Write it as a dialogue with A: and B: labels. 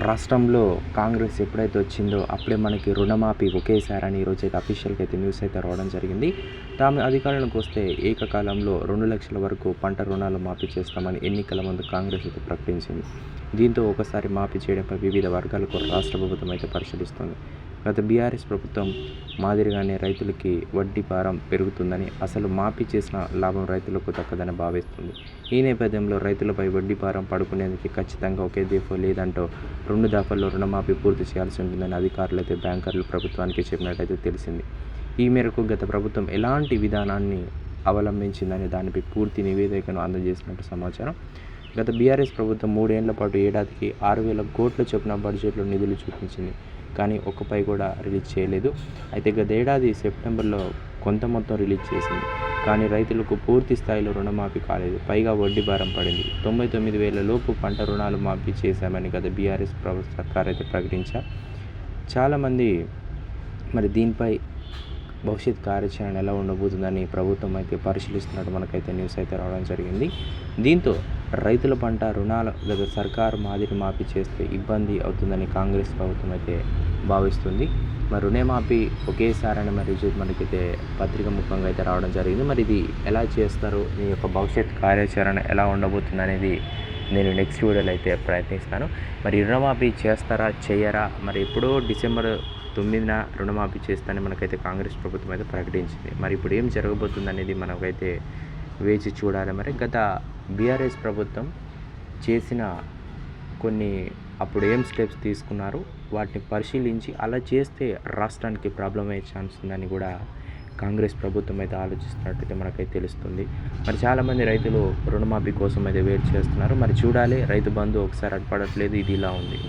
A: రాష్ట్రంలో కాంగ్రెస్ ఎప్పుడైతే వచ్చిందో అప్పుడే మనకి రుణమాఫీ ఒకేసారని ఈరోజైతే అఫీషియల్గా అయితే న్యూస్ అయితే రావడం జరిగింది. తాము అధికారంలోకి వస్తే ఏకకాలంలో 2 లక్షల వరకు పంట రుణాలు మాఫీ చేస్తామని ఎన్నికల ముందు కాంగ్రెస్ అయితే ప్రకటించింది. దీంతో ఒకసారి మాఫీ చేయడంపై వివిధ వర్గాలకు రాష్ట్ర ప్రభుత్వం అయితే పరిశీలిస్తుంది. గత బీఆర్ఎస్ ప్రభుత్వం మాదిరిగానే రైతులకి వడ్డీ భారం పెరుగుతుందని, అసలు మాఫీ చేసిన లాభం రైతులకు దక్కదని భావిస్తుంది. ఈ నేపథ్యంలో రైతులపై వడ్డీ భారం పడుకునేందుకు ఖచ్చితంగా ఒకే దఫా లేదంటూ 2 దఫాల్లో రుణమాఫీ పూర్తి చేయాల్సి ఉంటుందని అధికారులు అయితే బ్యాంకర్లు ప్రభుత్వానికి చెప్పినట్టయితే తెలిసింది. ఈ మేరకు గత ప్రభుత్వం ఎలాంటి విధానాన్ని అవలంబించిందనే దానిపై పూర్తి నివేదికను అందజేసినట్టు సమాచారం. గత బీఆర్ఎస్ ప్రభుత్వం 3 ఏళ్ల పాటు ఏడాదికి 6,000 కోట్ల చొప్పున బడ్జెట్లో నిధులు చూపించింది. కానీ ఒక్కపై కూడా రిలీజ్ చేయలేదు. అయితే గతేడాది సెప్టెంబర్లో కొంత మొత్తం రిలీజ్ చేసింది. కానీ రైతులకు పూర్తి స్థాయిలో రుణమాఫీ కాలేదు. పైగా వడ్డీ భారం పడింది. 99,000 లోపు పంట రుణాలు మాఫీ చేశామని గత బీఆర్ఎస్ సర్కార్ అయితే ప్రకటించారు. చాలామంది మరి దీనిపై భవిష్యత్ కార్యాచరణ ఎలా ఉండబోతుందని ప్రభుత్వం అయితే పరిశీలిస్తున్నట్టు మనకైతే న్యూస్ అయితే రావడం జరిగింది. దీంతో రైతుల పంట రుణాలు గత సర్కారు మాదిరి మాఫీ చేస్తే ఇబ్బంది అవుతుందని కాంగ్రెస్ ప్రభుత్వం అయితే భావిస్తుంది. మరి రుణమాఫీ ఒకేసారని మరి మనకైతే పత్రిక ముఖంగా అయితే రావడం జరిగింది. మరి ఇది ఎలా చేస్తారు, మీ యొక్క భవిష్యత్ కార్యాచరణ ఎలా ఉండబోతుంది అనేది నేను నెక్స్ట్ వీడియోలో అయితే ప్రయత్నిస్తాను. మరి రుణమాఫీ చేస్తారా చేయరా, మరి ఎప్పుడో డిసెంబర్ 9న రుణమాఫీ చేస్తానని మనకైతే కాంగ్రెస్ ప్రభుత్వం అయితే ప్రకటించింది. మరి ఇప్పుడు ఏం జరగబోతుంది అనేది మనకైతే వేచి చూడాలి. మరి గత బీఆర్ఎస్ ప్రభుత్వం చేసిన కొన్ని అప్పుడు ఏం స్టెప్స్ తీసుకున్నారు వాటిని పరిశీలించి అలా చేస్తే రాష్ట్రానికి ప్రాబ్లం అయ్యే ఛాన్స్ ఉందని కూడా కాంగ్రెస్ ప్రభుత్వం అయితే ఆలోచిస్తున్నట్టయితే మనకైతే తెలుస్తుంది. మరి చాలామంది రైతులు రుణమాఫీ కోసం అయితే వెయిట్ చేస్తున్నారు. మరి చూడాలి, రైతు బంధు ఒకసారి అడ్డుపడట్లేదు, ఇది ఇలా ఉంది.